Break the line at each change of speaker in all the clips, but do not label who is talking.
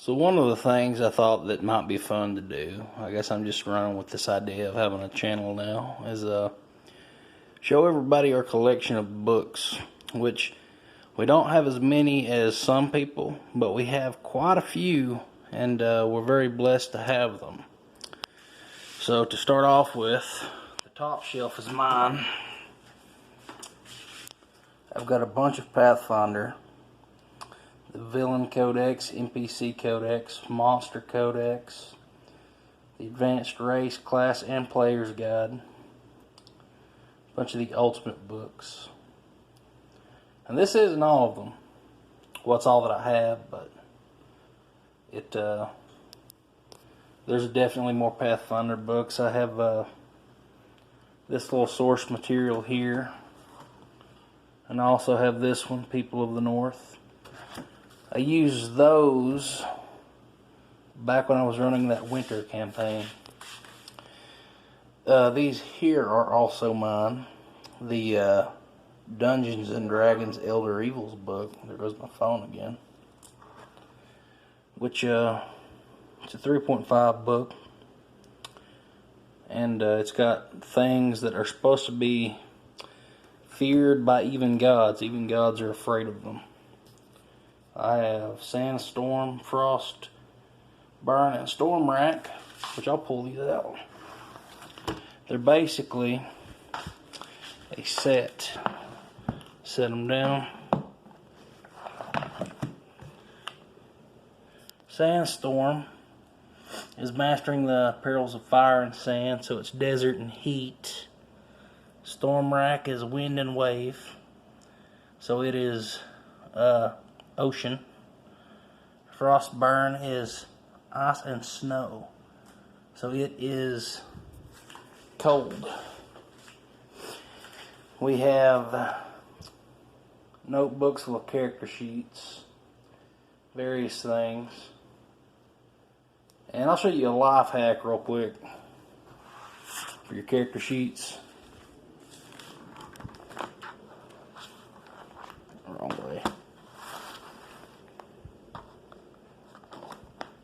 So one of the things I thought that might be fun to do, I guess I'm just running with this idea of having a channel now, is show everybody our collection of books, which we don't have as many as some people, but we have quite a few, and we're very blessed to have them. So to start off with, the top shelf is mine. I've got a bunch of Pathfinder, the Villain Codex, NPC Codex, Monster Codex, the Advanced Race, Class, and Player's Guide, a bunch of the Ultimate books. And this isn't all of them. Well, it's all that I have, but there's definitely more Pathfinder books. I have this little source material here, and I also have this one, People of the North. I used those back when I was running that winter campaign. These here are also mine. The Dungeons and Dragons Elder Evils book. There goes my phone again. Which it's a 3.5 book, and it's got things that are supposed to be feared by even gods. Even gods are afraid of them. I have Sandstorm, Frost, Burn, and Stormwrack, which I'll pull these out. They're basically a set. Set them down. Sandstorm is mastering the perils of fire and sand, so it's desert and heat. Stormwrack is wind and wave, so it is ocean. Frostburn is ice and snow, so it is cold. We have notebooks full of character sheets, various things. And I'll show you a life hack real quick for your character sheets. Wrong way.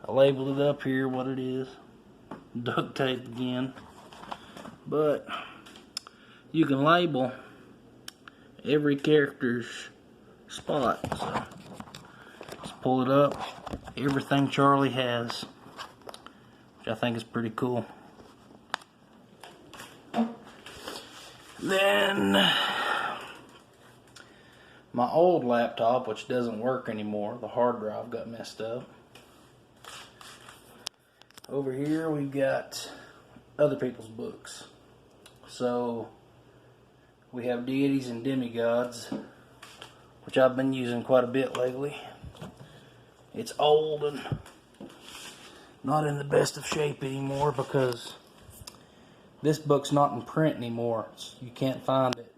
I labeled it up here what it is. Duct tape again. But you can label every character's spot. So just pull it up. Everything Charlie has, which I think is pretty cool. Then my old laptop, which doesn't work anymore, the hard drive got messed up. Over here we've got other people's books. So we have Deities and Demigods, which I've been using quite a bit lately. It's old and not in the best of shape anymore because this book's not in print anymore. You can't find it.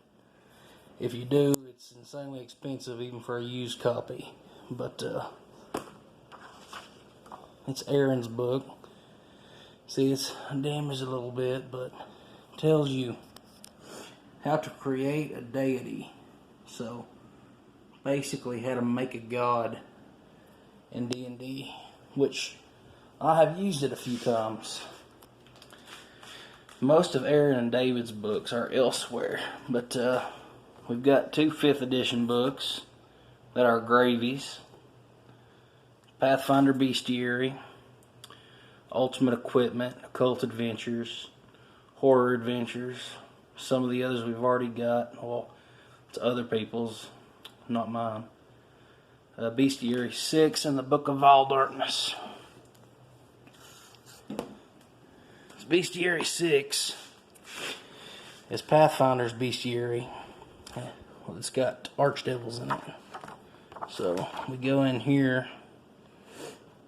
If you do, it's insanely expensive even for a used copy. But it's Aaron's book. See, it's damaged a little bit, but it tells you how to create a deity. So basically how to make a god in D&D, which I have used it a few times. Most of Aaron and David's books are elsewhere, but we've got 2 5th edition books that are gravies. Pathfinder Bestiary, Ultimate Equipment, Occult Adventures, Horror Adventures. Some of the others we've already got. Well, it's other people's, not mine. Bestiary 6 and the Book of All Darkness. Bestiary 6 is Pathfinder's Bestiary. Well, it's got archdevils in it. So we go in here.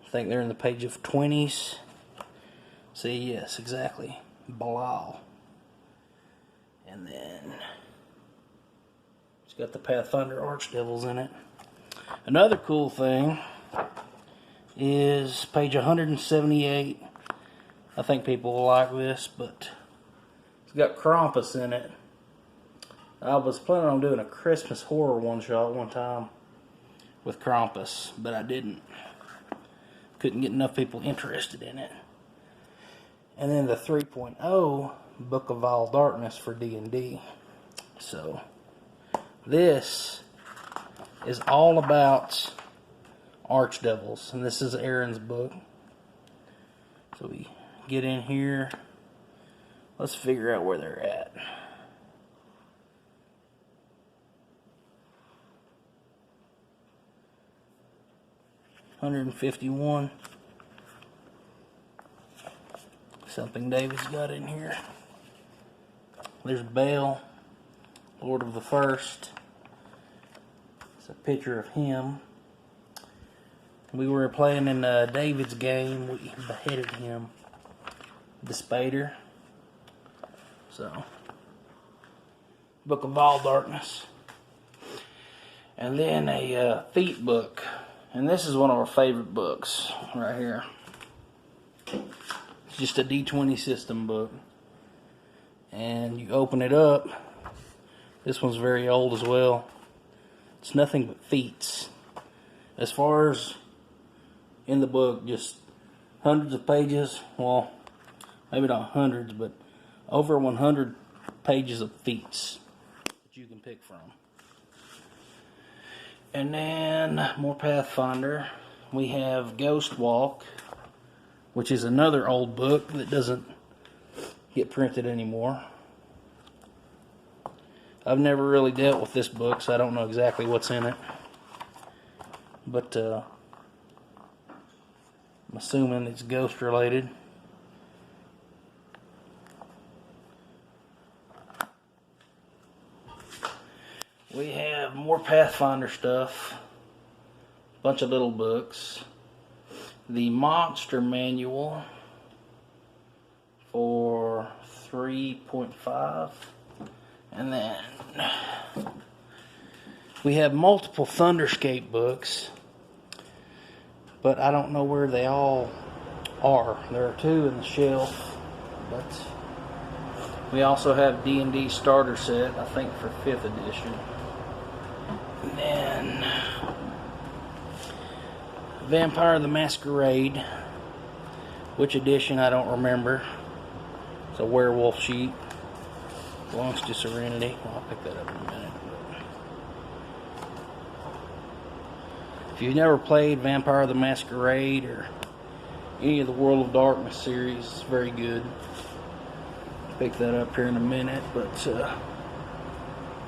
I think they're in the page of 20s. See, yes, exactly. Belial. And then it's got the Pathfinder archdevils in it. Another cool thing is page 178. I think people will like this, but it's got Krampus in it. I was planning on doing a Christmas horror one-shot one time with Krampus, but I didn't. couldn't get enough people interested in it. And then the 3.0 Book of Vile Darkness for D&D. So this is all about archdevils, and this is Aaron's book. So we get in here. Let's figure out where they're at. $151. Something David's got in here. There's Baal, Lord of the First. It's a picture of him. We were playing in David's game. We beheaded him. The Spader. So, Book of Vile Darkness. And then a Feet book. And this is one of our favorite books right here. It's just a D20 system book. And you open it up. This one's very old as well. It's nothing but feats. As far as in the book, just hundreds of pages. Well, maybe not hundreds, but over 100 pages of feats that you can pick from. And then more Pathfinder. We have Ghost Walk, which is another old book that doesn't get printed anymore. I've never really dealt with this book, so I don't know exactly what's in it. But I'm assuming it's ghost related. We have more Pathfinder stuff. A bunch of little books. The Monster Manual for 3.5. And then we have multiple Thunderscape books, but I don't know where they all are. There are 2 in the shelf, but we also have D&D starter set, I think for 5th edition. And then Vampire The Masquerade, which edition I don't remember. It's a werewolf sheet. Belongs to Serenity. Well, I'll pick that up in a minute. If you've never played Vampire The Masquerade or any of the World of Darkness series, it's very good. Pick that up here in a minute, but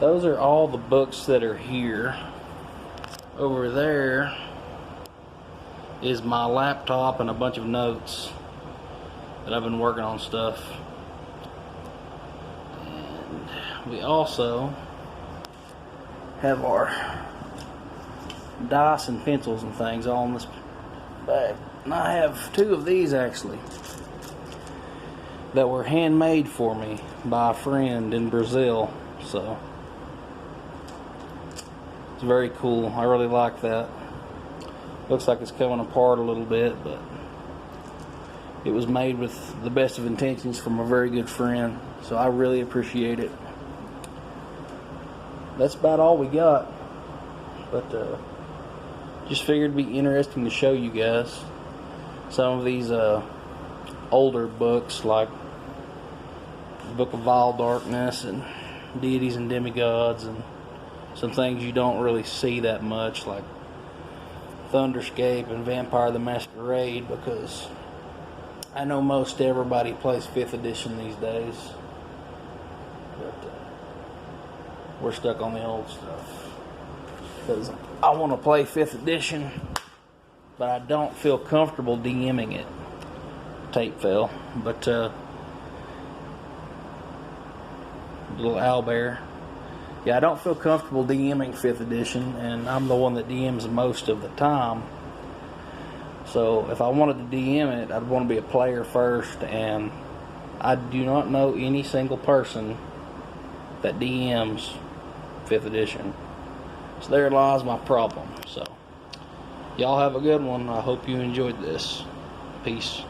those are all the books that are here. Over there is my laptop and a bunch of notes that I've been working on stuff. And we also have our dice and pencils and things all in this bag. And I have 2 of these actually that were handmade for me by a friend in Brazil. So it's very cool. I really like that. Looks like it's coming apart a little bit, but it was made with the best of intentions from a very good friend. So I really appreciate it. That's about all we got. But just figured it'd be interesting to show you guys some of these older books like the Book of Vile Darkness and Deities and Demigods, and some things you don't really see that much like Thunderscape and Vampire the Masquerade, because I know most everybody plays 5th edition these days, but we're stuck on the old stuff because I want to play 5th edition, but I don't feel comfortable DMing it. Tape fell, but little owlbear. Yeah, I don't feel comfortable DMing 5th edition, and I'm the one that DMs most of the time. So if I wanted to DM it, I'd want to be a player first, and I do not know any single person that DMs 5th edition. So there lies my problem. So y'all have a good one. I hope you enjoyed this. Peace.